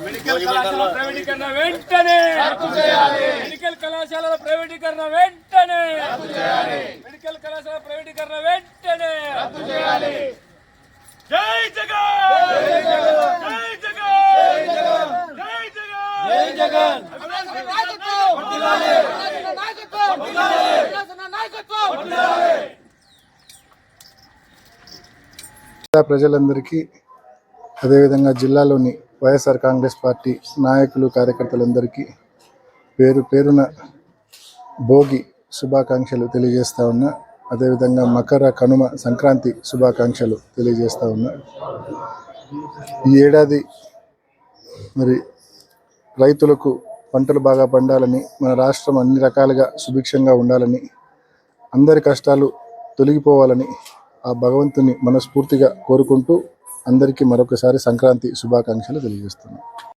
Medical కళాశాల ప్రైవేటీకరణ వెంటనే రద్దు చేయాలి. మెడికల్ కళాశాల ప్రైవేటీకరణ వెంటనే రద్దు చేయాలి. మెడికల్ కళాశాల ప్రైవేటీకరణ వెంటనే రద్దు చేయాలి. జై జగన్, జై జగన్, జై జగన్, జై జగన్, జై జగన్. ప్రజలందరికీ అదేవిధంగా జిల్లాలోని వైఎస్ఆర్ కాంగ్రెస్ పార్టీ నాయకులు కార్యకర్తలందరికీ పేరు పేరున భోగి శుభాకాంక్షలు తెలియజేస్తా ఉన్నా. అదేవిధంగా మకర కనుమ సంక్రాంతి శుభాకాంక్షలు తెలియజేస్తా ఉన్నా. ఈ ఏడాది మరి రైతులకు పంటలు బాగా పండాలని, మన రాష్ట్రం అన్ని రకాలుగా సుభిక్షంగా ఉండాలని, అందరి కష్టాలు తొలగిపోవాలని ఆ భగవంతుని మనస్ఫూర్తిగా కోరుకుంటూ అందరికీ మరొకసారి సంక్రాంతి శుభాకాంక్షలు తెలియజేస్తున్నాను.